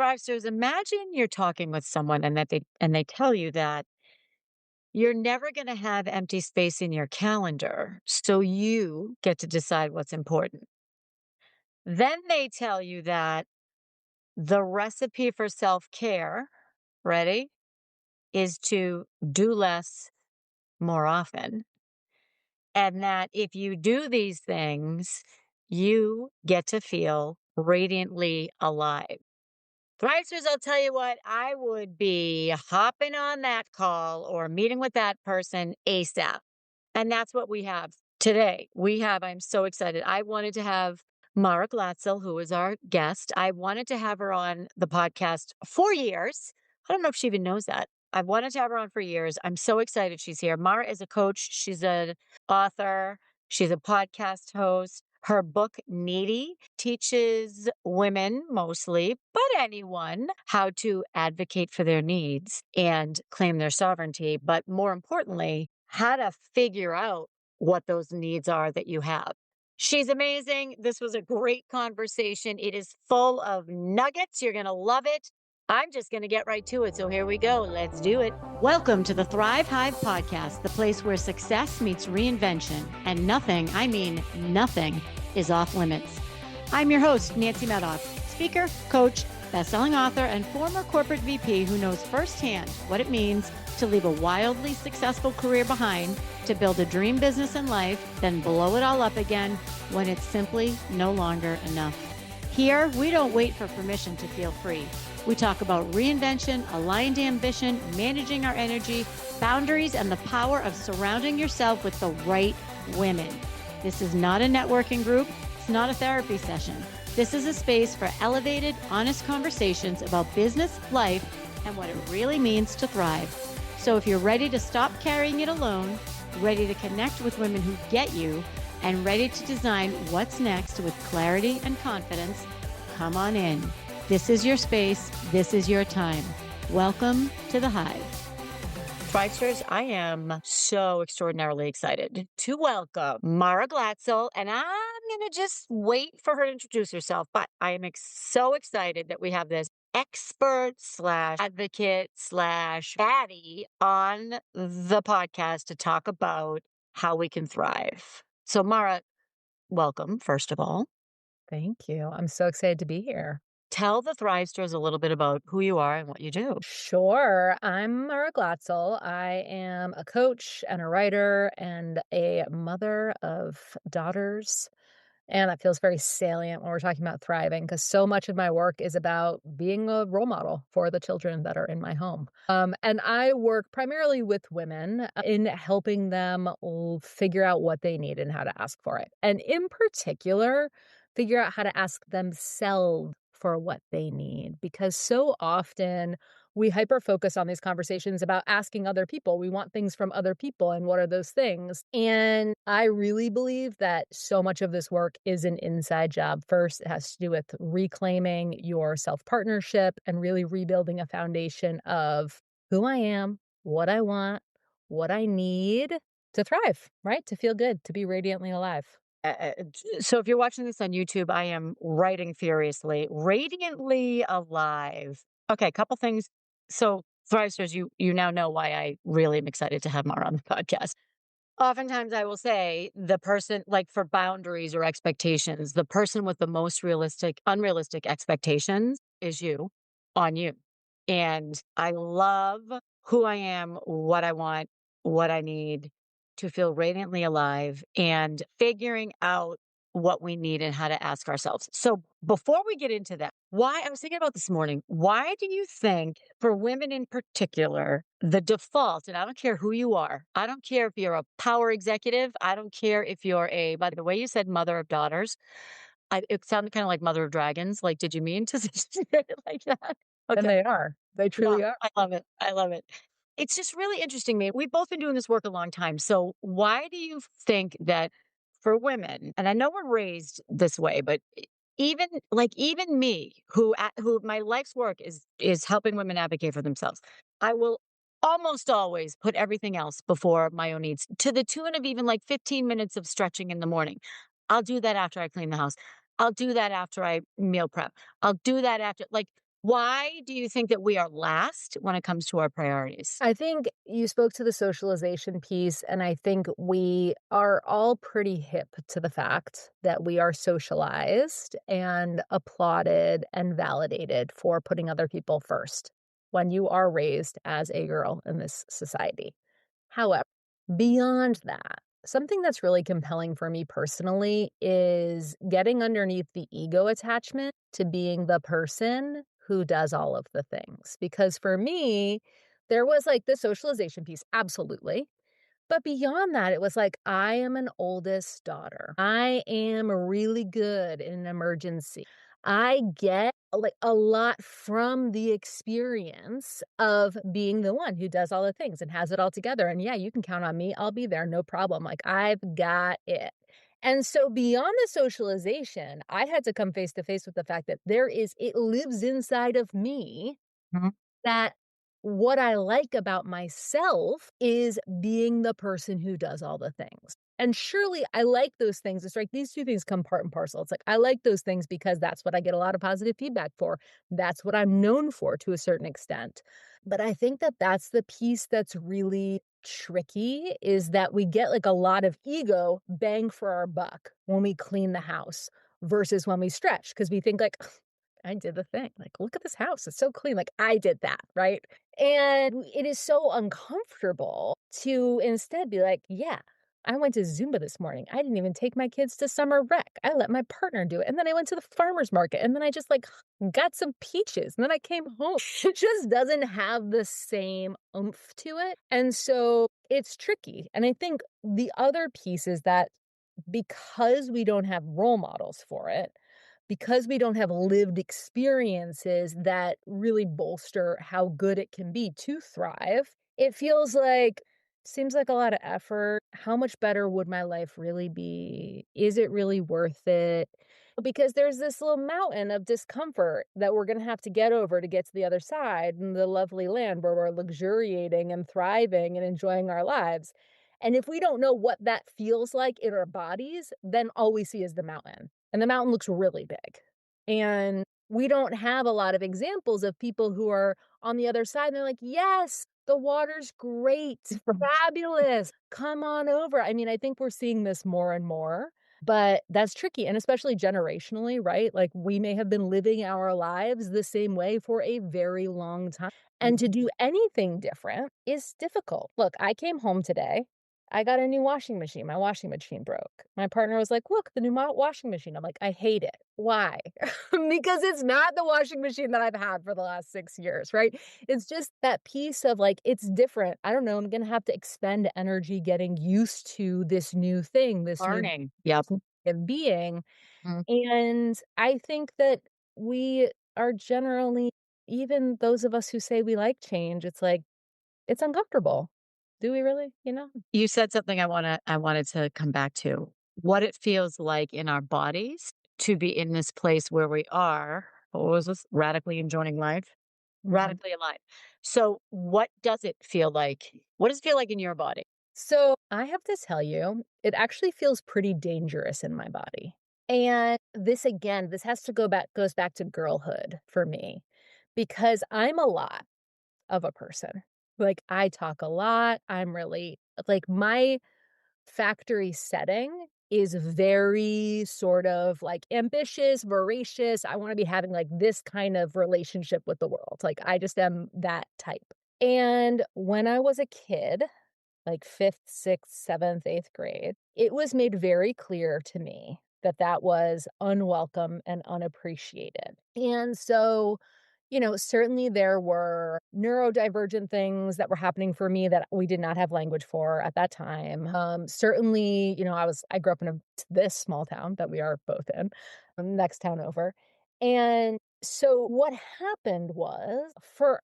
Thrivesters, imagine you're talking with someone and they tell you that you're never going to have empty space in your calendar, so you get to decide what's important. Then they tell you that the recipe for self-care, ready, is to do less more often. And that if you do these things, you get to feel radiantly alive. Thrivesters, I'll tell you what, I would be hopping on that call or meeting with that person ASAP. And that's what we have today. I'm so excited. I wanted to have Mara Glatzel, who is our guest. I wanted to have her on the podcast for years. I don't know if she even knows that. I've wanted to have her on for years. I'm so excited she's here. Mara is a coach. She's an author. She's a podcast host. Her book, Needy, teaches women mostly, but anyone, how to advocate for their needs and claim their sovereignty. But more importantly, how to figure out what those needs are that you have. She's amazing. This was a great conversation. It is full of nuggets. You're going to love it. I'm just going to get right to it. So here we go. Let's do it. Welcome to the Thrive Hive podcast, the place where success meets reinvention and nothing, I mean nothing, is off limits. I'm your host, Nancy Medoff, speaker, coach, best-selling author, and former corporate VP who knows firsthand what it means to leave a wildly successful career behind, to build a dream business and life, then blow it all up again when it's simply no longer enough. Here, we don't wait for permission to feel free. We talk about reinvention, aligned ambition, managing our energy, boundaries, and the power of surrounding yourself with the right women. This is not a networking group. It's not a therapy session. This is a space for elevated, honest conversations about business, life, and what it really means to thrive. So if you're ready to stop carrying it alone, ready to connect with women who get you, and ready to design what's next with clarity and confidence, come on in. This is your space. This is your time. Welcome to the Hive. Thrivesters, I am so extraordinarily excited to welcome Mara Glatzel, and I'm going to just wait for her to introduce herself, but I am so excited that we have this expert slash advocate slash baddie on the podcast to talk about how we can thrive. So Mara, welcome, first of all. Thank you. I'm so excited to be here. Tell the Thrivesters a little bit about who you are and what you do. Sure. I'm Mara Glatzel. I am a coach and a writer and a mother of daughters. And that feels very salient when we're talking about thriving because so much of my work is about being a role model for the children that are in my home. And I work primarily with women in helping them figure out what they need and how to ask for it. And in particular, figure out how to ask themselves for what they need. Because so often we hyper focus on these conversations about asking other people. We want things from other people. And what are those things? And I really believe that so much of this work is an inside job. First, it has to do with reclaiming your self partnership and really rebuilding a foundation of who I am, what I want, what I need to thrive, right? To feel good, to be radiantly alive. So if you're watching this on YouTube, I am writing furiously, radiantly alive. Okay, a couple things. So Thrivesters, you now know why I really am excited to have Mara on the podcast. Oftentimes I will say the person, like for boundaries or expectations, the person with the most unrealistic expectations is you, on you. And I love who I am, what I want, what I need to feel radiantly alive and figuring out what we need and how to ask ourselves. So before we get into that, why I was thinking about this morning, why do you think for women in particular, the default, and I don't care who you are, I don't care if you're a power executive, I don't care if you're by the way you said mother of daughters, it sounded kind of like mother of dragons. Like, did you mean to say it like that? And Okay. they are. They Yeah, truly are. I love it. I love it. It's just really interesting me. We've both been doing this work a long time. So why do you think that for women, and I know we're raised this way, but even me, who my life's work is helping women advocate for themselves, I will almost always put everything else before my own needs to the tune of even like 15 minutes of stretching in the morning. I'll do that after I clean the house. I'll do that after I meal prep. I'll do that after like Why do you think that we are last when it comes to our priorities? I think you spoke to the socialization piece, and I think we are all pretty hip to the fact that we are socialized and applauded and validated for putting other people first when you are raised as a girl in this society. However, beyond that, something that's really compelling for me personally is getting underneath the ego attachment to being the person who does all of the things. Because for me, there was like the socialization piece, absolutely. But beyond that, it was like, I am an oldest daughter. I am really good in an emergency. I get like a lot from the experience of being the one who does all the things and has it all together. And yeah, you can count on me. I'll be there. No problem. Like I've got it. And so beyond the socialization, I had to come face to face with the fact that it lives inside of me Mhm. that what I like about myself is being the person who does all the things. And surely I like those things. It's like these 2 things come part and parcel. It's like I like those things because that's what I get a lot of positive feedback for. That's what I'm known for to a certain extent. But I think that that's the piece that's really tricky is that we get like a lot of ego bang for our buck when we clean the house versus when we stretch because we think like I did the thing. Like, look at this house. It's so clean. Like, I did that. Right. And it is so uncomfortable to instead be like, yeah, I went to Zumba this morning. I didn't even take my kids to summer rec. I let my partner do it. And then I went to the farmer's market and then I just like got some peaches and then I came home. It just doesn't have the same oomph to it. And so it's tricky. And I think the other piece is that because we don't have role models for it, because we don't have lived experiences that really bolster how good it can be to thrive, it feels like seems like a lot of effort. How much better would my life really be? Is it really worth it? Because there's this little mountain of discomfort that we're going to have to get over to get to the other side in the lovely land where we're luxuriating and thriving and enjoying our lives. And if we don't know what that feels like in our bodies, then all we see is the mountain. And the mountain looks really big. And we don't have a lot of examples of people who are on the other side and they're like, "Yes, the water's great, fabulous, come on over." I mean, I think we're seeing this more and more, but that's tricky, and especially generationally, right? Like, we may have been living our lives the same way for a very long time, and to do anything different is difficult. Look, I came home today. I got a new washing machine. My washing machine broke. My partner was like, "Look, the new washing machine." I'm like, "I hate it." Why? Because it's not the washing machine that I've had for the last 6 years, right? It's just that piece of like, it's different. I don't know. I'm going to have to expend energy getting used to this new thing, this new Learning. Yep. way of being. Mhm. And I think that we are generally, even those of us who say we like change, it's like, it's uncomfortable. Do we really? You know? You said something I wanted to come back to. What it feels like in our bodies to be in this place where we are, what was this? Radically enjoying life? Mhm. Radically alive. So what does it feel like? What does it feel like in your body? So I have to tell you, it actually feels pretty dangerous in my body. And this again, this has to goes back to girlhood for me because I'm a lot of a person. Like I talk a lot. I'm really like my factory setting is very sort of like ambitious, voracious. I want to be having like this kind of relationship with the world. Like I just am that type. And when I was a kid, like 5th, 6th, 7th, 8th grade, it was made very clear to me that that was unwelcome and unappreciated. And so, certainly there were neurodivergent things that were happening for me that we did not have language for at that time. Certainly, I grew up in this small town that we are both in, next town over. And so what happened was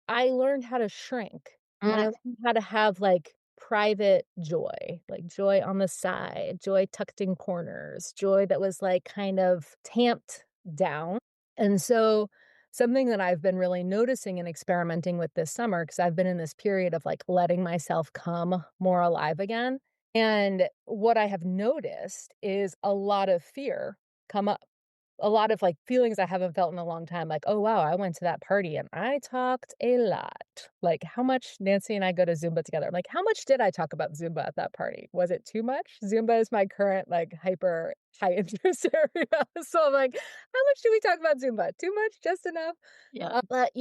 I learned how to shrink and I Mm, learned how to have, like, private joy, like, joy on the side, joy tucked in corners, joy that was, like, kind of tamped down, and so, something that I've been really noticing and experimenting with this summer, because 'cause I've been in this period of, like, letting myself come more alive again, and what I have noticed is a lot of fear come up. a lot of, like, feelings I haven't felt in a long time, like, "Oh, wow, I went to that party and I talked a lot." Like, how much Nancy and I go to Zumba together. I'm like, "How much did I talk about Zumba at that party? Was it too much?" Zumba is my current, like, hyper high interest area. So I'm like, "How much do we talk about Zumba? Too much? Just enough?" Yeah. But,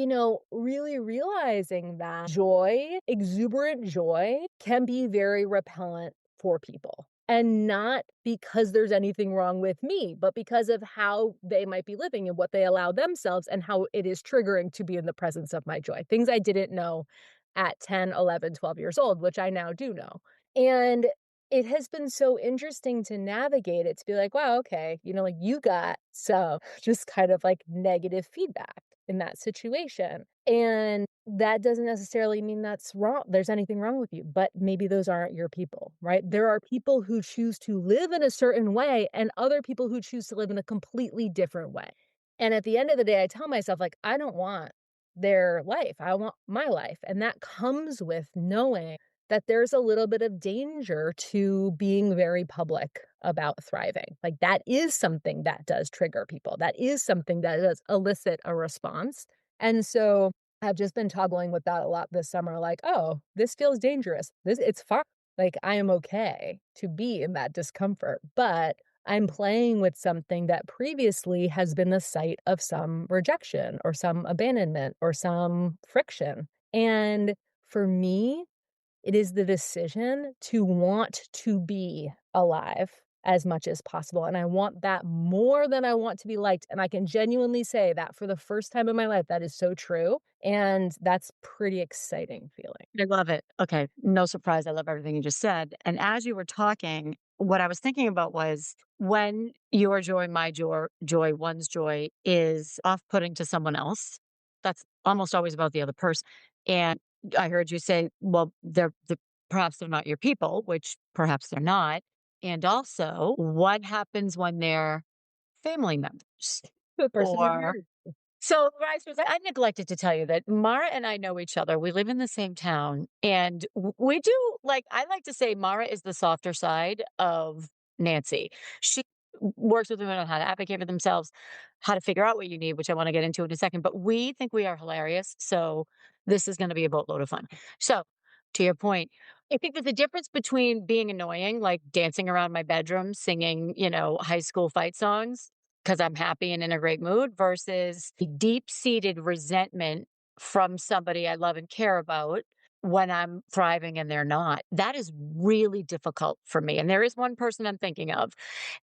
really realizing that joy, exuberant joy, can be very repellent for people. And not because there's anything wrong with me, but because of how they might be living and what they allow themselves and how it is triggering to be in the presence of my joy. Things I didn't know at 10, 11, 12 years old, which I now do know. And it has been so interesting to navigate it to be like, wow, okay, like you got some just kind of like negative feedback in that situation. And that doesn't necessarily mean that's wrong. There's anything wrong with you, but maybe those aren't your people, right? There are people who choose to live in a certain way and other people who choose to live in a completely different way. And at the end of the day, I tell myself, like, I don't want their life. I want my life. And that comes with knowing that there's a little bit of danger to being very public about thriving. Like, that is something that does trigger people. That is something that does elicit a response. And so I've just been toggling with that a lot this summer, like, "Oh, this feels dangerous. It's fine. Like, I am okay to be in that discomfort, but I'm playing with something that previously has been the site of some rejection or some abandonment or some friction." And for me, it is the decision to want to be alive as much as possible, and I want that more than I want to be liked, and I can genuinely say that for the first time in my life, that is so true, and that's pretty exciting feeling. I love it. Okay, no surprise, I love everything you just said, and as you were talking, what I was thinking about was when your joy, my joy, one's joy is off-putting to someone else, that's almost always about the other person, and I heard you say, well, perhaps they're not your people, which perhaps they're not, and also, what happens when they're family members? The person you're Or married. so, Thrivesters, I neglected to tell you that Mara and I know each other. We live in the same town, and we do like I like to say Mara is the softer side of Nancy. She works with women on how to advocate for themselves, how to figure out what you need, which I want to get into in a second. But we think we are hilarious, so this is going to be a boatload of fun. So, to your point, I think there's a difference between being annoying, like dancing around my bedroom, singing, high school fight songs, 'cause I'm happy and in a great mood versus the deep-seated resentment from somebody I love and care about when I'm thriving and they're not. That is really difficult for me, and there is one person I'm thinking of,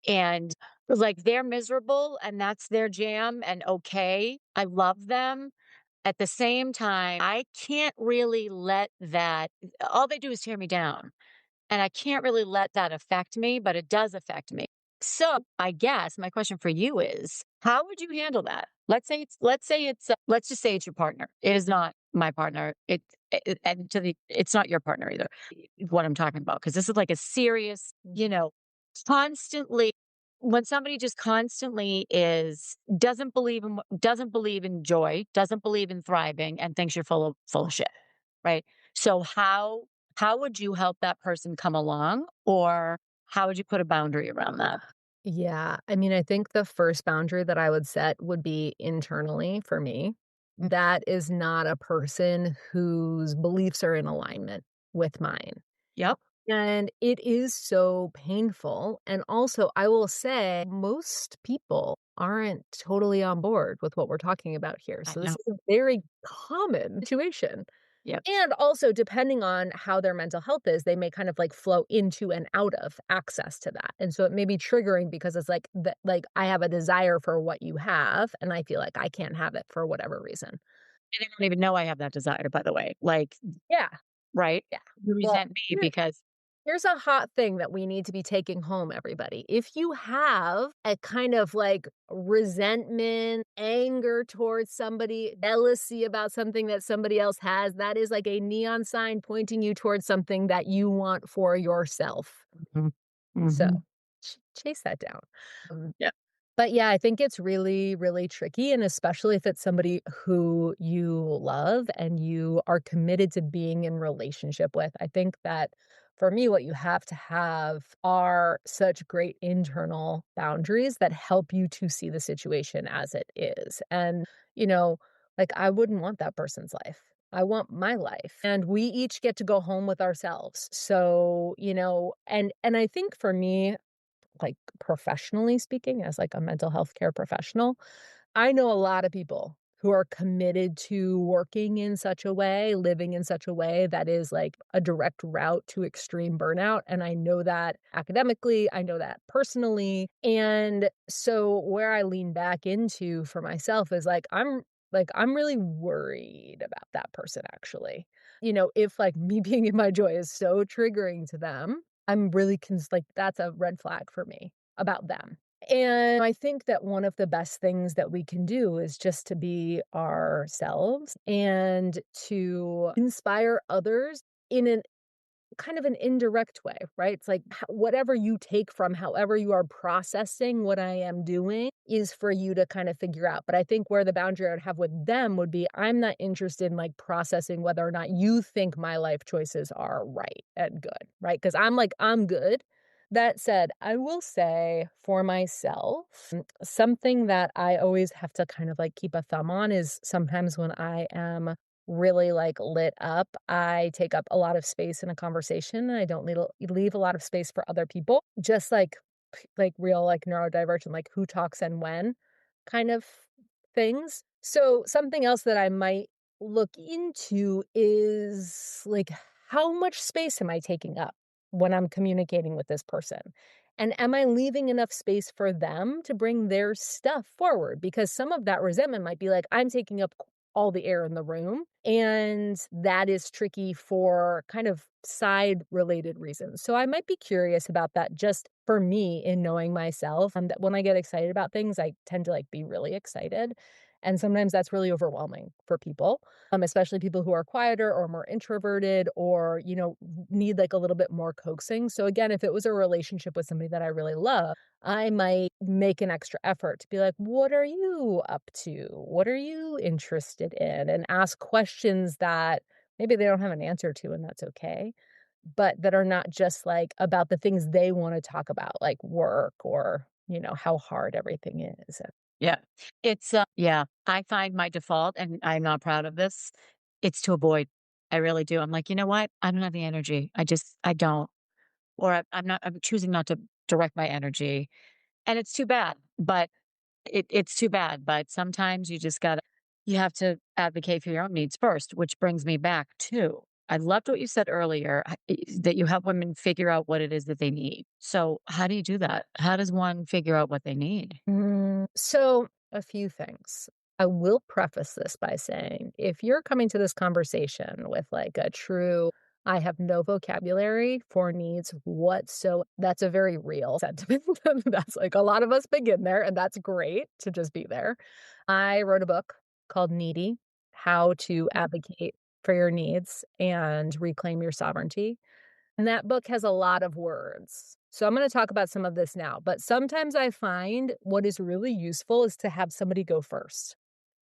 and, like, they're miserable, and that's their jam, and okay, I love them. At the same time, I can't really let that all they do is tear me down. And I can't really let that affect me, but it does affect me. So, I guess my question for you is, how would you handle that? Let's just say it's your partner. It is not my partner. It's not your partner either. What I'm talking about, because this is like a serious, constantly when somebody just constantly doesn't believe in joy, doesn't believe in thriving, and thinks you're full of shit, right? So how would you help that person come along, or how would you put a boundary around that? Yeah, I mean, I think the first boundary that I would set would be internally for me. Mm, That is not a person whose beliefs are in alignment with mine. yep, And it is so painful, and also, I will say, most people aren't totally on board with what we're talking about here, I so this know. is a very common situation. Yep. And also, depending on how their mental health is, they may kind of, like, flow into and out of access to that, and so it may be triggering because it's like, I have a desire for what you have, and I feel like I can't have it for whatever reason. And I don't even know I have that desire, by the way, like, Yeah, right? yeah. You Well, resent me because here's a hot thing that we need to be taking home, everybody. If you have a kind of like resentment, anger towards somebody, jealousy about something that somebody else has, that is like a neon sign pointing you towards something that you want for yourself. Mhm, So mhm, chase that down. yep, But yeah, I think it's really, really tricky. And especially if it's somebody who you love and you are committed to being in relationship with. I think that For me, what you have to have are such great internal boundaries that help you to see the situation as it is. And, you know, like I wouldn't want that person's life. I want my life. And we each get to go home with ourselves. So, and I think for me, like professionally speaking, as like a mental health care professional, I know a lot of people who are committed to working in such a way, living in such a way that is like a direct route to extreme burnout. And I know that academically, I know that personally. And so where I lean back into for myself is I'm really worried about that person actually. If like me being in my joy is so triggering to them, I'm really like that's a red flag for me about them. And I think that one of the best things that we can do is just to be ourselves and to inspire others in an kind of an indirect way, right? It's like whatever you take from however you are processing what I am doing is for you to kind of figure out. But I think where the boundary I would have with them would be I'm not interested in like processing whether or not you think my life choices are right and good, right? Because I'm good. That said, I will say for myself, something that I always have to kind of like keep a thumb on is sometimes when I am really, like, lit up, I take up a lot of space in a conversation, I don't leave a lot of space for other people, just like real, like, neurodivergent, like, who talks and when kind of things. So, something else that I might look into is, like, how much space am I taking up when I'm communicating with this person? And am I leaving enough space for them to bring their stuff forward? Because some of that resentment might be like, I'm taking up all the air in the room. And that is tricky for kind of side related reasons. So I might be curious about that just for me in knowing myself. That when I get excited about things, I tend to like be really excited. And sometimes that's really overwhelming for people, especially people who are quieter or more introverted or, need like a little bit more coaxing. So again, if it was a relationship with somebody that I really love, I might make an extra effort to be like, what are you up to? What are you interested in? And ask questions that maybe they don't have an answer to, and that's okay, but that are not just like about the things they want to talk about, like work or, how hard everything is. Yeah. Yeah, I find my default, and I'm not proud of this, it's to avoid. I really do. I'm like, "You know what? I don't have the energy. I don't." Or I'm choosing not to direct my energy, and it's too bad, but it's too bad, but sometimes you have to advocate for your own needs first, which brings me back to I loved what you said earlier, that you help women figure out what it is that they need. So, how do you do that? How does one figure out what they need? So, a few things. I will preface this by saying if you're coming to this conversation with like a true, I have no vocabulary for needs that's a very real sentiment. That's like a lot of us begin there, and that's great to just be there. I wrote a book called Needy: How to Advocate for Your Needs and Reclaim Your Sovereignty. And that book has a lot of words. So I'm going to talk about some of this now, but sometimes I find what is really useful is to have somebody go first.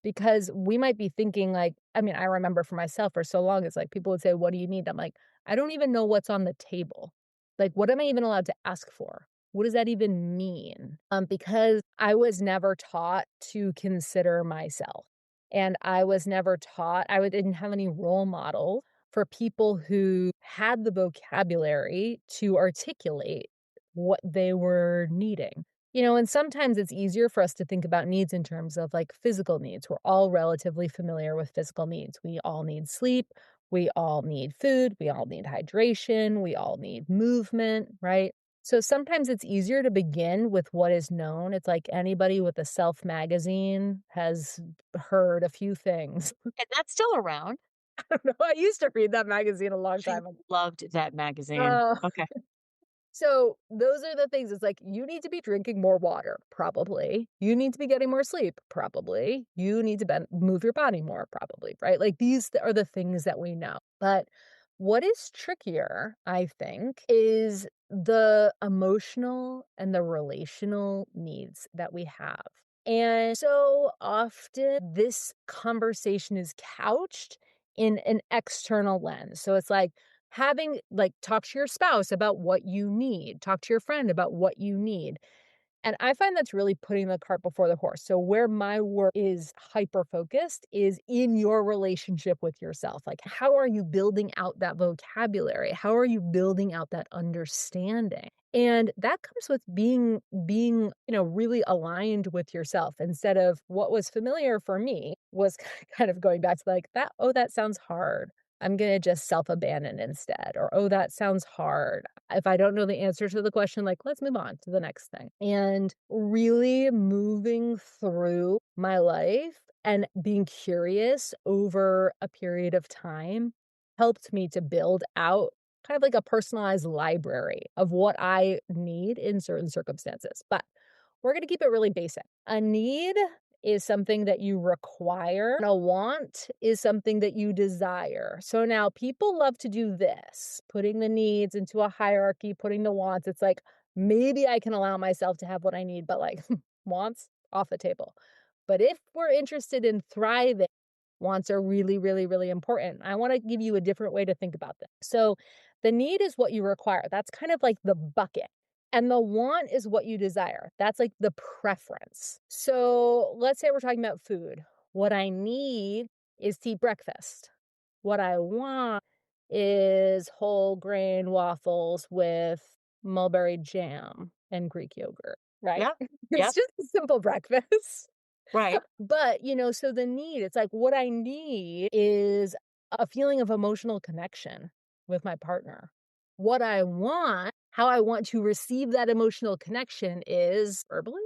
Because we might be thinking like, I mean, I remember for myself for so long, it's like people would say, "What do you need?" I'm like, "I don't even know what's on the table. Like, what am I even allowed to ask for? What does that even mean?" Because I was never taught to consider myself. And I was never taught, didn't have any role models for people who had the vocabulary to articulate what they were needing. And sometimes it's easier for us to think about needs in terms of like physical needs. We're all relatively familiar with physical needs. We all need sleep. We all need food. We all need hydration. We all need movement, right? So sometimes it's easier to begin with what is known. It's like anybody with a Self magazine has heard a few things. And that's still around. I don't know. I used to read that magazine a long I time ago. loved that magazine. Uh, Okay. So those are the things. It's like you need to be drinking more water, probably. You need to be getting more sleep, probably. You need to move your body more, probably, right? Like these are the things that we know. But what is trickier, I think, is the emotional and the relational needs that we have. And so often this conversation is couched in an external lens. So it's like, Having like, talk to your spouse about what you need, talk to your friend about what you need. And I find that's really putting the cart before the horse. So where my work is hyper focused is in your relationship with yourself. Like, how are you building out that vocabulary? How are you building out that understanding? And that comes with being really aligned with yourself instead of what was familiar for me was kind of going back to like that, oh, that sounds hard. I'm going to just self abandon instead. Or, oh, that sounds hard. If I don't know the answer to the question, like, let's move on to the next thing. And really moving through my life and being curious over a period of time helped me to build out kind of like a personalized library of what I need in certain circumstances. But we're going to keep it really basic. A need is something that you require, and a want is something that you desire. So now people love to do this, putting the needs into a hierarchy, putting the wants. It's like, maybe I can allow myself to have what I need, but like wants off the table. But if we're interested in thriving, wants are really, really, really important. I want to give you a different way to think about this. So the need is what you require. That's kind of like the bucket. And the want is what you desire. That's like the preference. So let's say we're talking about food. What I need is to eat breakfast. What I want is whole grain waffles with mulberry jam and Greek yogurt, right? Yep. It's Yep. just a simple breakfast. Right. But, so the need, it's like what I need is a feeling of emotional connection with my partner. What I want, how I want to receive that emotional connection is verbally,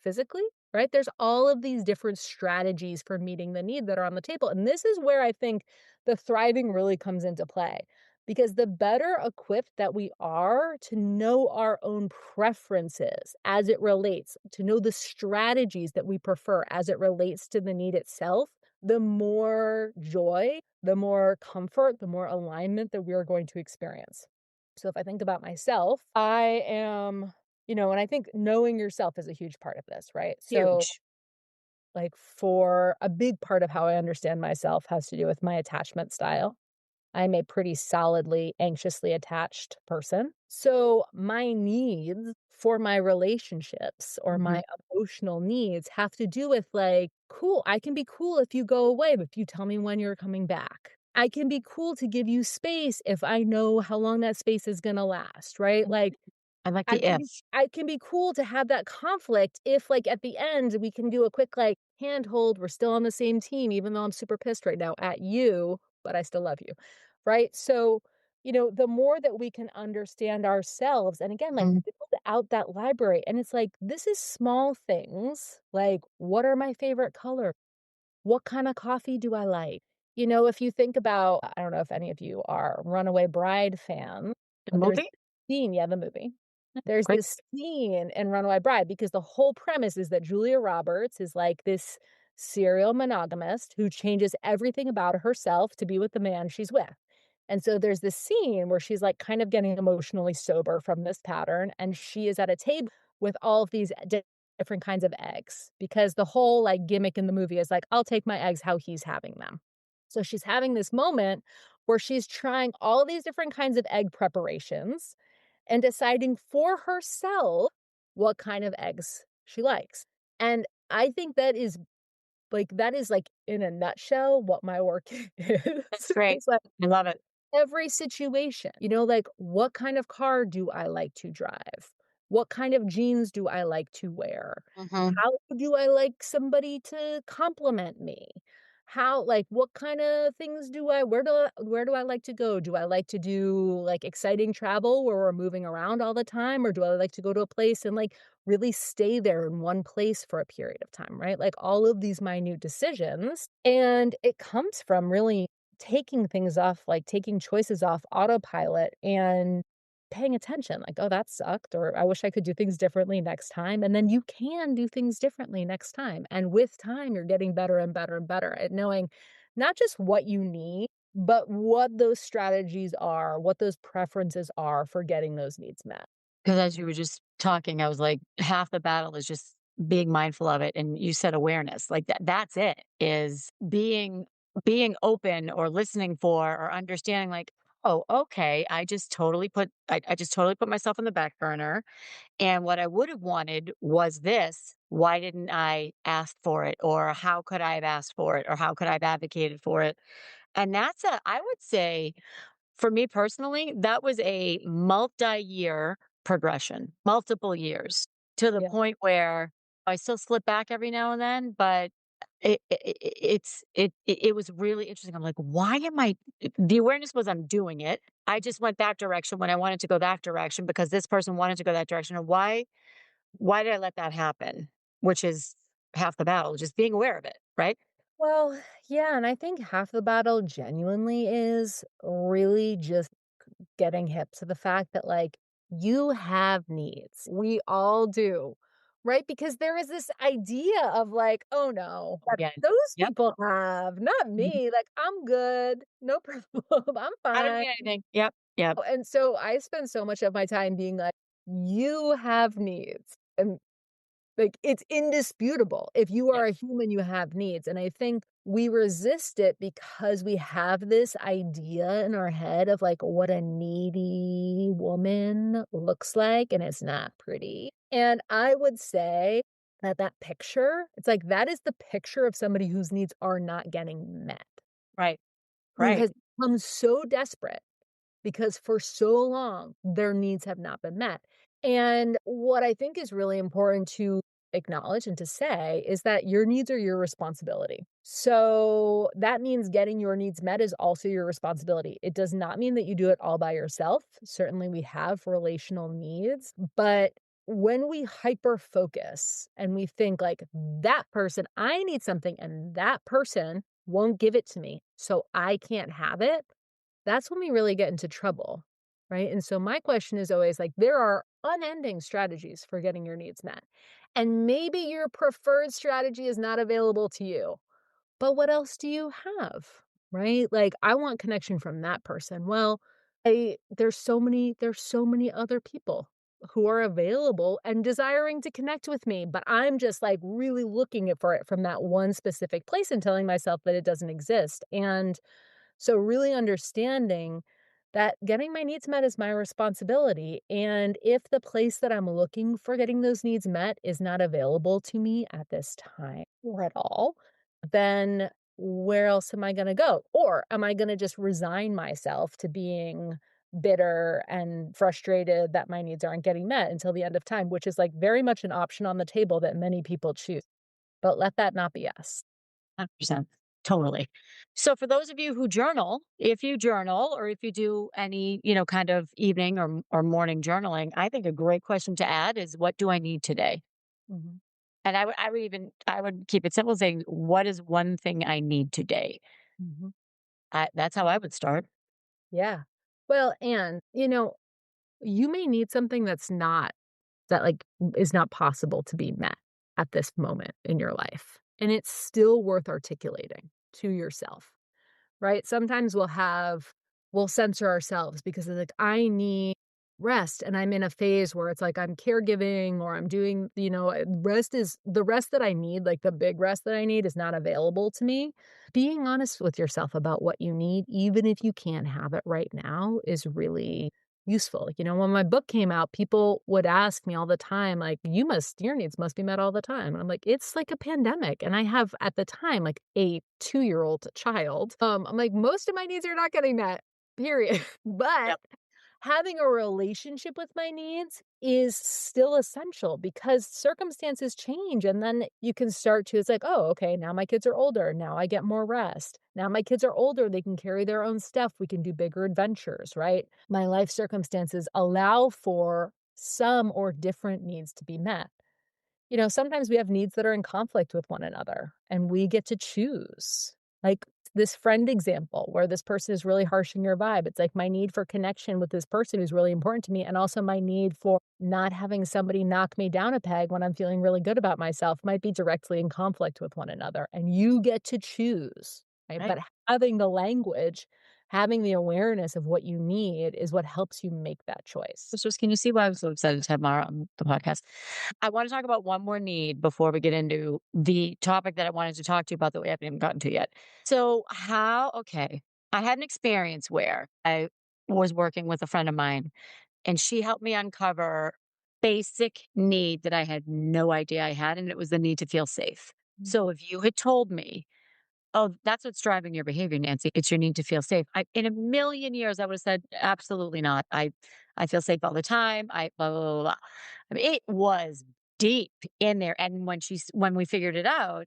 physically, right? There's all of these different strategies for meeting the need that are on the table. And this is where I think the thriving really comes into play. Because the better equipped that we are to know our own preferences as it relates, to know the strategies that we prefer as it relates to the need itself, the more joy, the more comfort, the more alignment that we are going to experience. So if I think about myself, I am, and I think knowing yourself is a huge part of this, right? So, Huge. like, for a big part of how I understand myself has to do with my attachment style. I'm a pretty solidly anxiously attached person. So my needs for my relationships or Mhm. my emotional needs have to do with like, cool, I can be cool if you go away, but if you tell me when you're coming back. I can be cool to give you space if I know how long that space is going to last, right? Like I like I the can be if. I can be cool to have that conflict if, like, at the end, we can do a quick, like, handhold, we're still on the same team, even though I'm super pissed right now at you, but I still love you, right? So, the more that we can understand ourselves and again, like, Mm. build out that library, and it's like, this is small things, like, what are my favorite colors? What kinda coffee do I like? If you think about I don't know if any of you are Runaway Bride fans, The but there's movie? this scene yeah, the movie. There's Great. this scene in Runaway Bride because the whole premise is that Julia Roberts is like this serial monogamist who changes everything about herself to be with the man she's with. And so there's this scene where she's, like, kind of getting emotionally sober from this pattern, and she is at a table with all of these different kinds of eggs because the whole, like, gimmick in the movie is like, "I'll take my eggs how he's having them." So she's having this moment where she's trying all these different kinds of egg preparations and deciding for herself what kind of eggs she likes. And I think that is, like, in a nutshell, what my work is. That's great. It's like I love it. every situation, like, what kind of car do I like to drive? What kind of jeans do I like to wear? Mhm. How do I like somebody to compliment me? What kinda things do I where do I like to go? Do I like to do, like, exciting travel where we're moving around all the time, or do I like to go to a place and, like, really stay there in one place for a period of time, right? Like, all of these minute decisions, and it comes from really taking choices off autopilot and paying attention, like, "Oh, that sucked," or "I wish I could do things differently next time," and then you can do things differently next time, and with time, you're getting better and better and better at knowing not just what you need, but what those strategies are, what those preferences are for getting those needs met. 'Cause as you were just talking, I was like, half the battle is just being mindful of it, and you said awareness, like, that's it, is being open or listening for or understanding, like, oh, okay. I just totally put myself on the back burner. And what I would have wanted was this. Why didn't I ask for it? Or how could I have asked for it? Or how could I have advocated for it? And I would say, for me personally, that was a multi-year progression, multiple years, to the Yeah. point where I still slip back every now and then, but it was really interesting. I'm like, "Why am I" the awareness was I'm doing it. I just went that direction when I wanted to go that direction because this person wanted to go that direction, and why did I let that happen? Which is half the battle, just being aware of it, right? Well, yeah, and I think half the battle genuinely is really just getting hip to the fact that, like, you have needs. We all do, right? Because there is this idea of like, "Oh, no, that Again. those Yep. people have, not Mhm. me. Like, I'm good. No problem. I'm I don't fine." need anything. Yep, yep, And so I spend so much of my time being like, "You have needs." And like, it's indisputable. If you yep, are a human, you have needs, and I think we resist it because we have this idea in our head of, like, what a needy woman looks like, and it's not pretty, and I would say that that picture, it's like, that is the picture of somebody whose needs are not getting met, right, who right, has become so desperate because for so long, their needs have not been met. And what I think is really important to acknowledge and to say is that your needs are your responsibility. So that means getting your needs met is also your responsibility. It does not mean that you do it all by yourself. Certainly, we have relational needs, but when we hyper focus and we think like that person, I need something and that person won't give it to me, so I can't have it, that's when we really get into trouble, right? And so my question is always like, there are unending strategies for getting your needs met. And maybe your preferred strategy is not available to you, but what else do you have? Right? Like I want connection from that person. Well, there's so many other people who are available and desiring to connect with me, but I'm just like really looking for it from that one specific place and telling myself that it doesn't exist. And so really understanding that getting my needs met is my responsibility. And if the place that I'm looking for getting those needs met is not available to me at this time or at all, then where else am I going to go? Or am I going to just resign myself to being bitter and frustrated that my needs aren't getting met until the end of time, which is like very much an option on the table that many people choose. But let that not be us. 100%, totally. So for those of you who journal, if you journal or if you do any, kind of evening or morning journaling, I think a great question to add is, "What do I need today?" Mhm. And I would keep it simple saying, "What is one thing I need today?" Mhm. That's how I would start. Yeah. Well, and, you may need something that, like, is not possible to be met at this moment in your life, and it's still worth articulating to yourself. Right? Sometimes we'll censor ourselves because it's like, I need rest. And I'm in a phase where it's like I'm caregiving or I'm doing, rest is the rest that I need, like the big rest that I need is not available to me. Being honest with yourself about what you need, even if you can't have it right now, is really useful. When my book came out, people would ask me all the time, like, your needs must be met all the time. And I'm like, it's like a pandemic. And I have at the time like a 2-year-old child. I'm like, most of my needs are not getting met, period. But Yep. having a relationship with my needs is still essential because circumstances change. And then you can start to, it's like, oh, okay, now my kids are older. Now I get more rest. Now my kids are older. They can carry their own stuff. We can do bigger adventures, right? My life circumstances allow for some or different needs to be met. Sometimes we have needs that are in conflict with one another and we get to choose. Like this friend example where this person is really harshing your vibe. It's like my need for connection with this person who's really important to me, and also my need for not having somebody knock me down a peg when I'm feeling really good about myself might be directly in conflict with one another. And you get to choose, right? Right. But having the language, having the awareness of what you need is what helps you make that choice. Sisters, can you see why I'm so excited to have Mara on the podcast? I want to talk about one more need before we get into the topic that I wanted to talk to you about that we haven't even gotten to yet. So, okay, I had an experience where was working with a friend of mine, and she helped me uncover basic need that I had no idea I had, and it was the need to feel safe. Mm. So if you had told me, "Oh, that's what's driving your behavior, Nancy. It's your need to feel safe." In a million years, I would have said, "Absolutely not. I feel safe all the time. I blah blah blah." Blah." I mean, it was deep in there, and when we figured it out,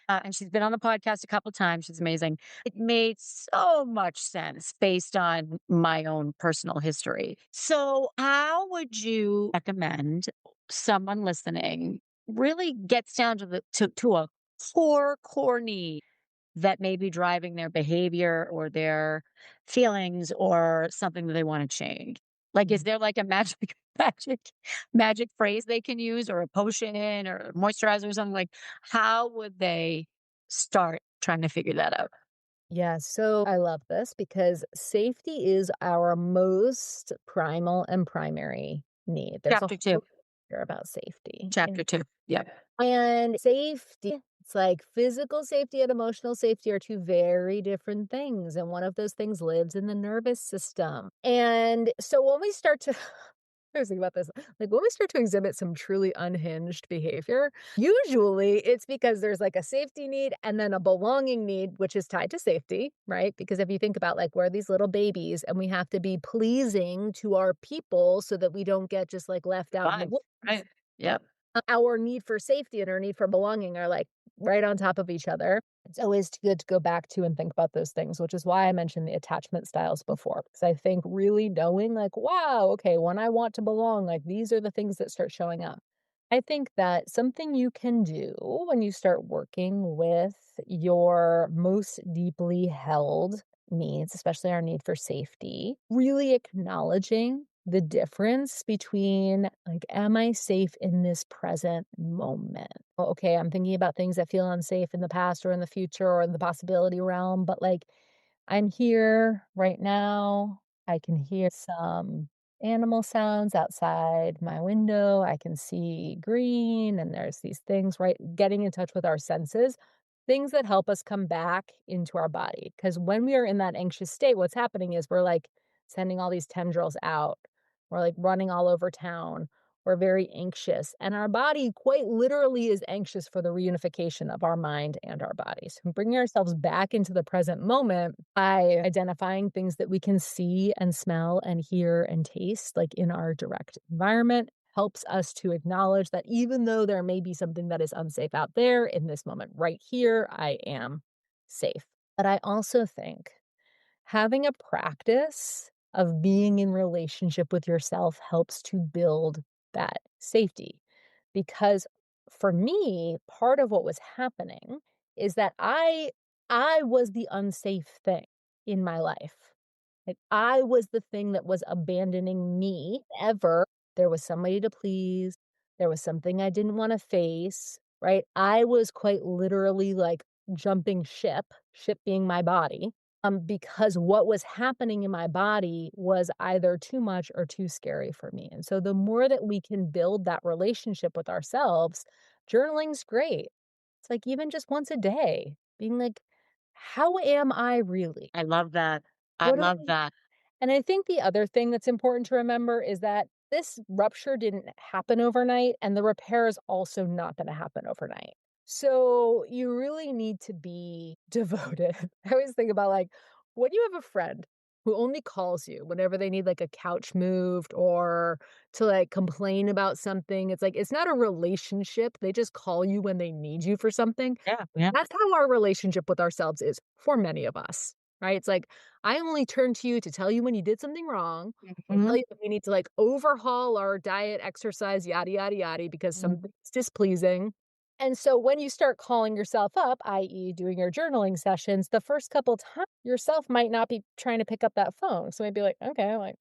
and she's been on the podcast a couple times. She's amazing. It made so much sense based on my own personal history. So, how would you recommend someone listening really gets down to a core need that may be driving their behavior or their feelings or something that they wanna change? Like, is Mhm. there like a magic magic magic phrase they can use or a potion or moisturizer or something? Like, how would they start trying to figure that out? Yeah, so I love this because safety is our most primal and primary need. There's a Chapter 2. whole chapter about safety. Chapter 2. Yep. And safety, it's like physical safety and emotional safety are two very different things. And one of those things lives in the nervous system. And so when we start to I was thinking about this. Like when we start to exhibit some truly unhinged behavior, usually it's because there's like a safety need and then a belonging need, which is tied to safety, right? Because if you think about like we're these little babies and we have to be pleasing to our people so that we don't get just like left out in the Survive, woods, right? Yep. our need for safety and our need for belonging are like right on top of each other. It's always good to go back to and think about those things, which is why I mentioned the attachment styles before. Because I think really knowing, like, wow, okay, when I want to belong, like these are the things that start showing up. I think that something you can do when you start working with your most deeply held needs, especially our need for safety, really acknowledging the difference between, like, am I safe in this present moment? Oh, okay, I'm thinking about things that feel unsafe in the past or in the future or in the possibility realm, but like I'm here right now. I can hear some animal sounds outside my window. I can see green, and there's these things, right? Getting in touch with our senses, things that help us come back into our body. Because when we are in that anxious state, what's happening is we're like sending all these tendrils out. We're like running all over town. We're very anxious, and our body quite literally is anxious for the reunification of our mind and our bodies. Bringing ourselves back into the present moment by identifying things that we can see and smell and hear and taste, like in our direct environment, helps us to acknowledge that even though there may be something that is unsafe out there, in this moment right here, I am safe. But I also think having a practice of being in relationship with yourself helps to build that safety. Because for me, part of what was happening is that I was the unsafe thing in my life. Like I was the thing that was abandoning me ever. There was somebody to please. There was something I didn't want to face, right? I was quite literally like jumping ship, ship being my body, because what was happening in my body was either too much or too scary for me. And so the more that we can build that relationship with ourselves, journaling's great. It's like even just once a day, being like, how am I really? I love that. I What do love I that. and I think the other thing that's important to remember is that this rupture didn't happen overnight, and the repair is also not going to happen overnight. So you really need to be devoted. I always think about like when you have a friend who only calls you whenever they need like a couch moved or to like complain about something. It's like it's not a relationship. They just call you when they need you for something. Yeah, yeah. That's how our relationship with ourselves is for many of us, right? It's like, I only turn to you to tell you when you did something wrong, or tell Mhm, you that we need to like overhaul our diet, exercise, yada, yada, yada, because mhm. something's displeasing. And so when you start calling yourself up, i.e., doing your journaling sessions, the first couple times yourself might not be trying to pick up that phone. So maybe like, okay, like,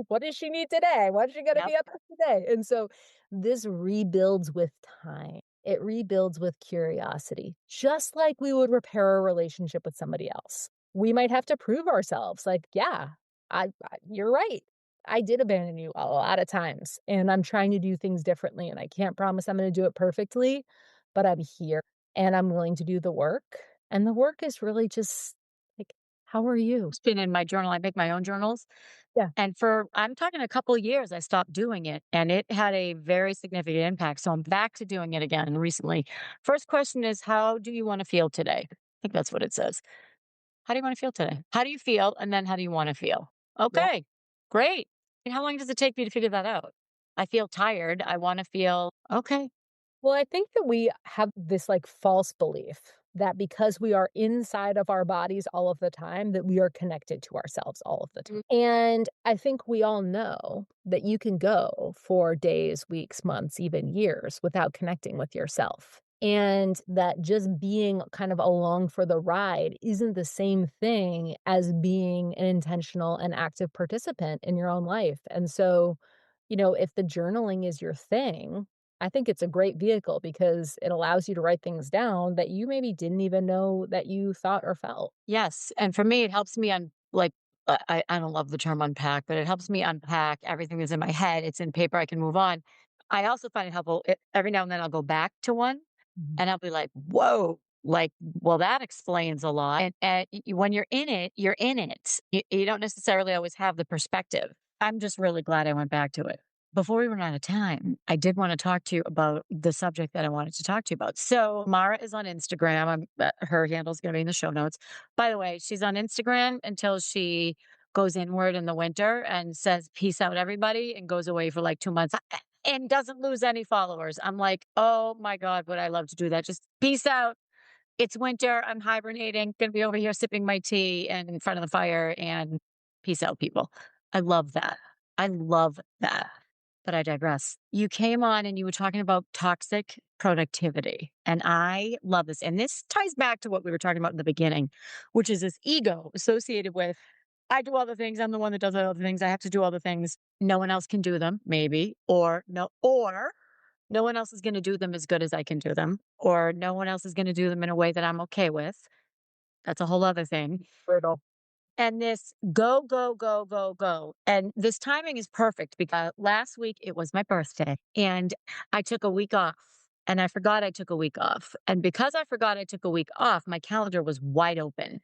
what does she need today? What's she gonna Yep. be up to today? And so this rebuilds with time. It rebuilds with curiosity, just like we would repair a relationship with somebody else. We might have to prove ourselves like, yeah, you're right. I did abandon you a lot of times, and I'm trying to do things differently, and I can't promise I'm going to do it perfectly, but I'm here and I'm willing to do the work. And the work is really just like How are you? It's been in my journal. I make my own journals. Yeah. And for I'm talking a couple of years, I stopped doing it and it had a very significant impact. So I'm back to doing it again recently. First question is, how do you want to feel today? I think that's what it says. How do you want to feel today? How do you feel? And then how do you want to feel? Yeah. Okay, great. And how long does it take me to figure that out? I feel tired. I want to feel okay. Well, I think that we have this like false belief that because we are inside of our bodies all of the time, that we are connected to ourselves all of the time. Mm. And I think we all know that you can go for days, weeks, months, even years without connecting with yourself. And that just being kind of along for the ride isn't the same thing as being an intentional and active participant in your own life. And so, if the journaling is your thing, I think it's a great vehicle because it allows you to write things down that you maybe didn't even know that you thought or felt. Yes, and for me, it helps me like, I don't love the term unpack, but it helps me unpack everything that's in my head. It's in paper, I can move on. I also find it helpful, every now and then I'll go back to one, Mhm. and I'll be like, "Whoa," like, "Well, that explains a lot." And when you're in it. You don't necessarily always have the perspective. I'm just really glad I went back to it. Before we run out of time, I did wanna talk to you about the subject that I wanted to talk to you about. So, Mara is on Instagram, her handle's gonna be in the show notes. By the way, she's on Instagram until she goes inward in the winter and says, "Peace out, everybody," and goes away for, like, 2 months, and doesn't lose any followers. I'm like, "Oh my god, would I love to do that. Just peace out. It's winter. I'm hibernating. Gonna be over here sipping my tea and in front of the fire and peace out, people." I love that. I love that. But I digress. You came on and you were talking about toxic productivity. And I love this. And this ties back to what we were talking about in the beginning, which is this ego associated with I do all the things. I'm the one that does all the things. I have to do all the things. No one else can do them, maybe. Or no one else is going to do them as good as I can do them. Or no one else is going to do them in a way that I'm okay with. That's a whole other thing. Brutal. And this go, go, go, go, go. And this timing is perfect because last week it was my birthday and I took a week off and I forgot I took a week off. And because I forgot I took a week off, my calendar was wide open,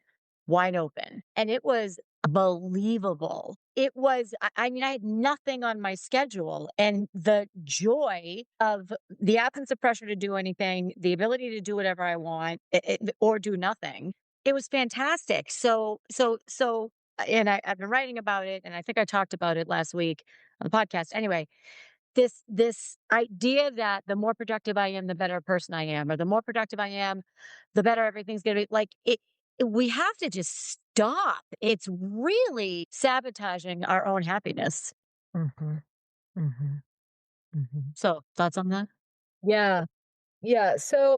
wide open. And it was believable. I mean, I had nothing on my schedule. And the joy of the absence of pressure to do anything, the ability to do whatever I want or do nothing, it was fantastic. I've been writing about it, and I think I talked about it last week on the podcast. Anyway, this idea that the more productive I am, the better person I am, or the more productive I am, the better everything's gonna be. Like we have to just stop. It's really sabotaging our own happiness. Mhm, mhm, mhm. So, thoughts on that? Yeah. Yeah, so,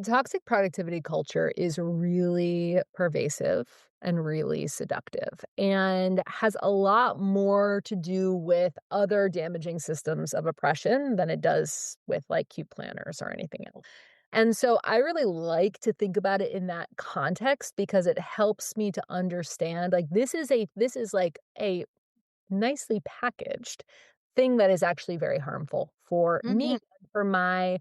toxic productivity culture is really pervasive and really seductive and has a lot more to do with other damaging systems of oppression than it does with like cute planners or anything else. And so I really like to think about it in that context because it helps me to understand like this is like a nicely packaged thing that is actually very harmful for me, Mhm. for my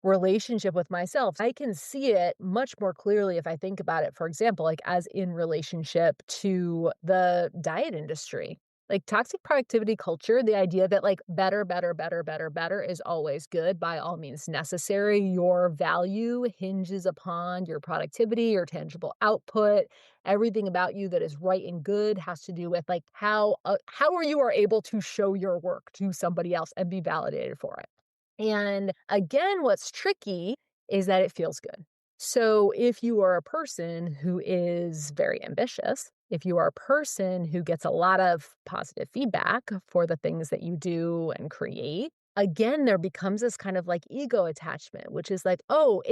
relationship with myself. I can see it much more clearly if I think about it, for example, like as in relationship to the diet industry. Like toxic productivity culture, the idea that like better, better, better, better, better is always good by all means necessary. Your value hinges upon your productivity, your tangible output. Everything about you that is right and good has to do with like how are you are able to show your work to somebody else and be validated for it. And again, what's tricky is that it feels good. So if you are a person who is very ambitious, if you are a person who gets a lot of positive feedback for the things that you do and create, again, there becomes this kind of like ego attachment, which is like, oh,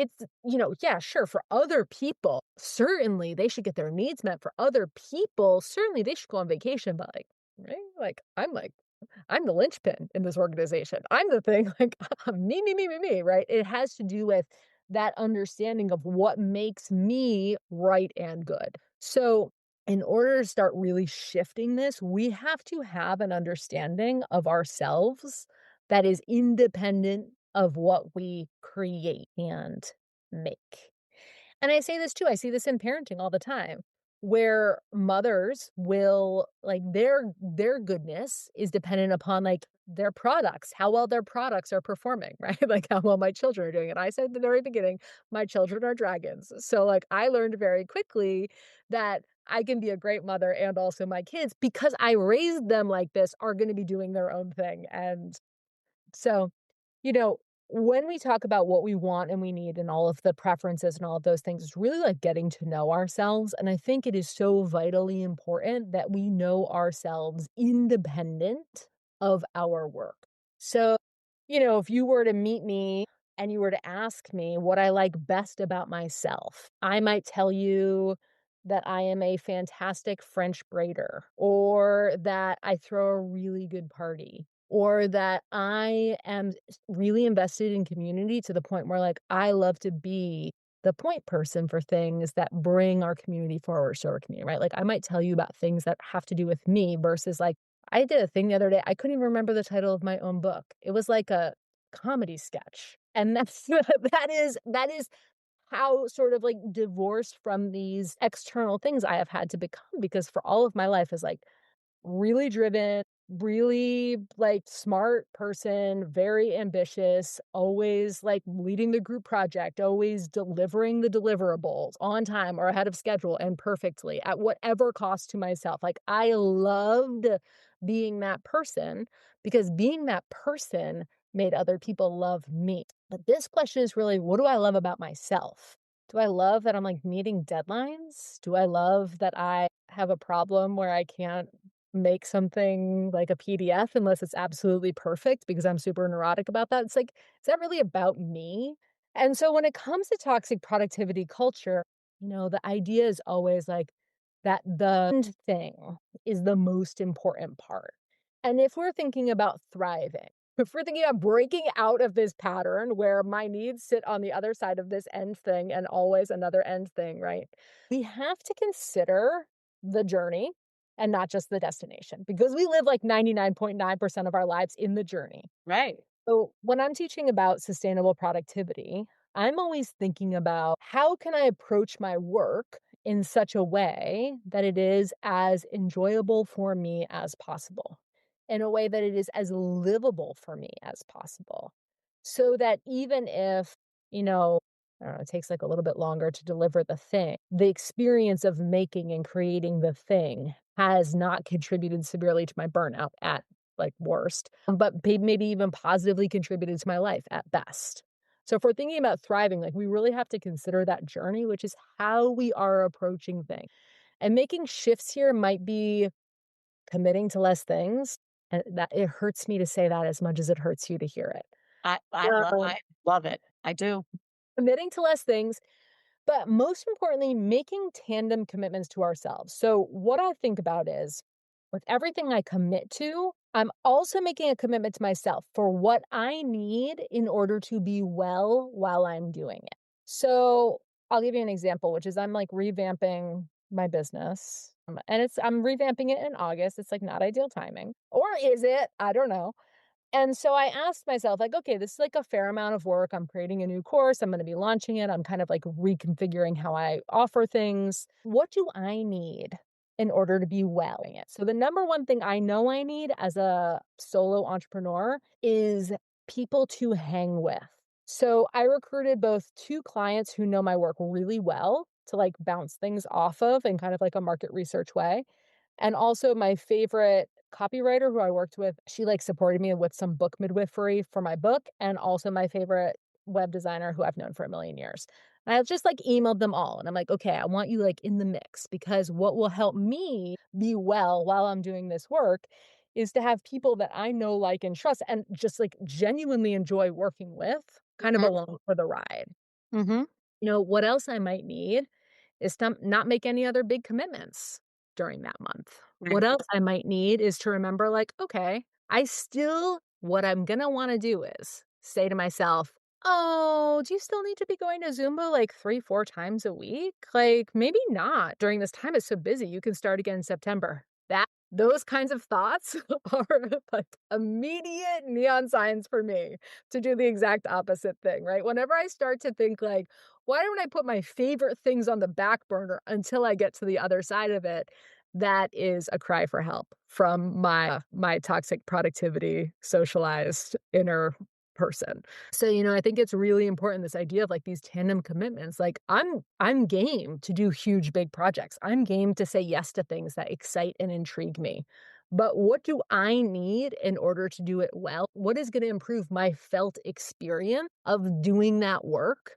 yeah, sure, for other people, certainly they should get their needs met. For other people, certainly they should go on vacation, but like, right? I'm the linchpin in this organization. I'm the thing, like, me, me, me, me, me, right? It has to do with that understanding of what makes me right and good. So, in order to start really shifting this, we have to have an understanding of ourselves that is independent of what we create and make. And I say this too, I see this in parenting all the time. where mothers will like their goodness is dependent upon like their products, how well their products are performing, right? Like how well my children are doing. And I said at the very beginning, my children are dragons. So like I learned very quickly that I can be a great mother and also my kids because I raised them like this are going to be doing their own thing. And so, you know, when we talk about what we want and we need and all of the preferences and all of those things, it's really like getting to know ourselves. And I think it is so vitally important that we know ourselves independent of our work. So, if you were to meet me and you were to ask me what I like best about myself, I might tell you that I am a fantastic French braider, or that I throw a really good party, or that I am really invested in community to the point where, like, I love to be the point person for things that bring our community forward, so our community, right? Like, I might tell you about things that have to do with me versus, like, I did a thing the other day, I couldn't even remember the title of my own book. It was like a comedy sketch, and that's that is how sort of, like, divorced from these external things I have had to become because for all of my life is, like, really driven, really, like, smart person, very ambitious, always, like, leading the group project, always delivering the deliverables on time or ahead of schedule and perfectly at whatever cost to myself. Like, I loved being that person because being that person made other people love me. But this question is really, what do I love about myself? Do I love that I'm, like, meeting deadlines? Do I love that I have a problem where I can't make something like a PDF unless it's absolutely perfect because I'm super neurotic about that? It's like, is that really about me? And so when it comes to toxic productivity culture, the idea is always like that the end thing is the most important part. And if we're thinking about thriving, if we're thinking about breaking out of this pattern where my needs sit on the other side of this end thing and always another end thing, right? We have to consider the journey and not just the destination because we live like 99.9% of our lives in the journey. Right. So when I'm teaching about sustainable productivity, I'm always thinking about how can I approach my work in such a way that it is as enjoyable for me as possible, in a way that it is as livable for me as possible. So that even if, you know, I don't know, it takes like a little bit longer to deliver the thing, the experience of making and creating the thing has not contributed severely to my burnout at like worst, but maybe even positively contributed to my life at best. So if we're thinking about thriving, like we really have to consider that journey, which is how we are approaching things. And making shifts here might be committing to less things. And that it hurts me to say that as much as it hurts you to hear it. I love it. I do. Committing to less things, but most importantly, making tandem commitments to ourselves. So, what I think about is with everything I commit to, I'm also making a commitment to myself for what I need in order to be well while I'm doing it. So, I'll give you an example, which is I'm like revamping my business. And I'm revamping it in August. It's like not ideal timing. Or is it? I don't know. And so I asked myself, like, okay, this is like a fair amount of work. I'm creating a new course. I'm going to be launching it. I'm kind of like reconfiguring how I offer things. What do I need in order to be well in it? So, the number one thing I know I need as a solo entrepreneur is people to hang with. So, I recruited both two clients who know my work really well to like bounce things off of in kind of like a market research way. And also my favorite copywriter who I worked with, she, like, supported me with some book midwifery for my book, and also my favorite web designer who I've known for a million years. And I've just, like, emailed them all, and I'm like, "Okay, I want you, like, in the mix because what will help me be well while I'm doing this work is to have people that I know, like, and trust and just, like, genuinely enjoy working with kind of Mhm, along for the ride." mhm. What else I might need is to not make any other big commitments during that month. What Right. else I might need is to remember, like, okay, what I'm gonna wanna do is say to myself, oh, do you still need to be going to Zumba like 3, 4 times a week? Like, maybe not during this time. It's so busy. You can start again in September. That Those kinds of thoughts are like immediate neon signs for me to do the exact opposite thing, right? Whenever I start to think like, why don't I put my favorite things on the back burner until I get to the other side of it? That is a cry for help from my toxic productivity socialized inner person. So, I think it's really important this idea of like these tandem commitments. Like I'm game to do huge big projects. I'm game to say yes to things that excite and intrigue me. But what do I need in order to do it well? What is going to improve my felt experience of doing that work?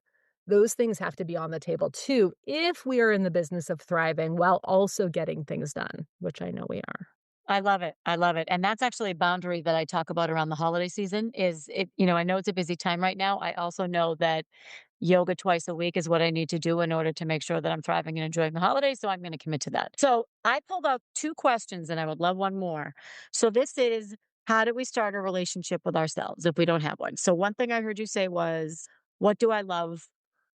Those things have to be on the table too if we are in the business of thriving while also getting things done, which I know we are. I love it. I love it. And that's actually a boundary that I talk about around the holiday season is I know it's a busy time right now. I also know that yoga twice a week is what I need to do in order to make sure that I'm thriving and enjoying the holidays. So I'm going to commit to that. So I pulled out two questions and I would love one more. So this is, how do we start a relationship with ourselves if we don't have one? So one thing I heard you say was, what do I love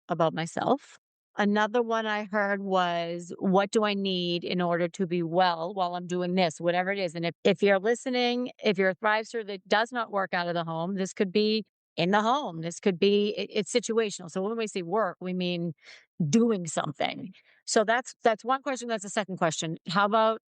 about myself? Another one I heard was, what do I need in order to be well while I'm doing this, whatever it is? And if you're listening, if you're a Thrivester that does not work out of the home, this could be in the home. This could be, it's situational. So when we say work, we mean doing something. So that's one question. That's the second question. How about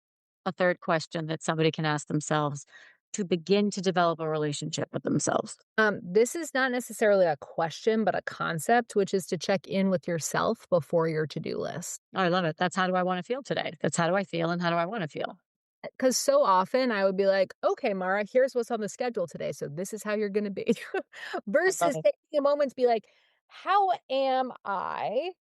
a third question that somebody can ask themselves to begin to develop a relationship with themselves? This is not necessarily a question, but a concept, which is to check in with yourself before your to-do list. Oh, I love it. That's how do I want to feel today? That's how do I feel and how do I want to feel? Because so often I would be like, okay, Mara, here's what's on the schedule today. So this is how you're going to be. I love Versus it. taking a moment to be like, how am I?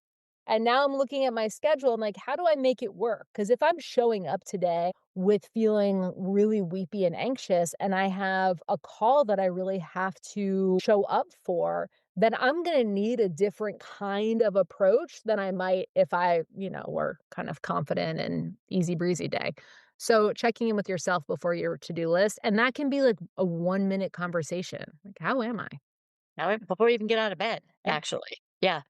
And now I'm looking at my schedule and like, how do I make it work? Because if I'm showing up today with feeling really weepy and anxious, and I have a call that I really have to show up for, then I'm going to need a different kind of approach than I might if were kind of confident and easy breezy day. So checking in with yourself before your to-do list, and that can be like a 1-minute conversation. Like, how am I? Now, before you even get out of bed, Yeah. actually. Yeah.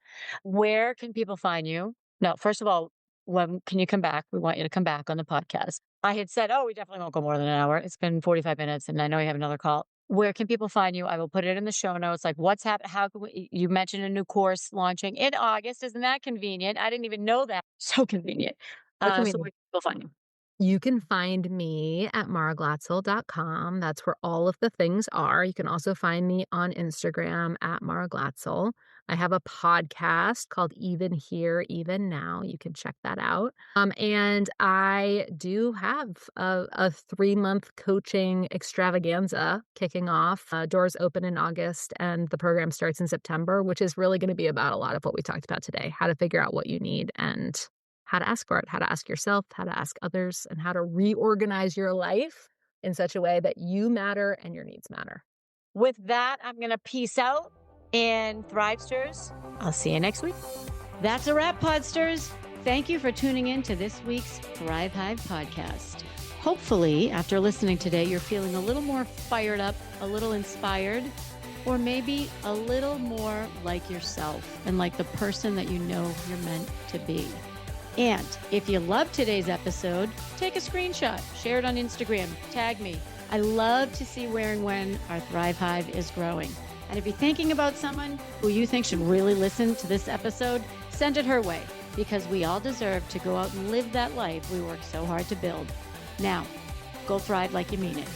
Where can people find you? No, first of all, when can you come back? We want you to come back on the podcast. I had said, oh, we definitely won't go more than an hour. It's been 45 minutes and I know you have another call. Where can people find you? I will put it in the show notes. Like what's happening? How can you mentioned a new course launching in August. Isn't that convenient? I didn't even know that. So convenient. Look at So me. where can people find you? You can find me at maraglatzel.com. That's where all of the things are. You can also find me on Instagram at Mara Glatzel. I have a podcast called Even Here, Even Now. You can check that out. And I do have a 3-month coaching extravaganza kicking off. Doors open in August and the program starts in September, which is really going to be about a lot of what we talked about today, how to figure out what you need and how to ask for it, how to ask yourself, how to ask others, and how to reorganize your life in such a way that you matter and your needs matter. With that, I'm going to peace out and Thrivesters. I'll see you next week. That's a wrap, Podsters. Thank you for tuning in to this week's Thrive Hive podcast. Hopefully, after listening today, you're feeling a little more fired up, a little inspired, or maybe a little more like yourself and like the person that you know you're meant to be. And if you loved today's episode, take a screenshot, share it on Instagram, tag me. I love to see where and when our Thrive Hive is growing. And if you're thinking about someone who you think should really listen to this episode, send it her way because we all deserve to go out and live that life we work so hard to build. Now, go thrive like you mean it.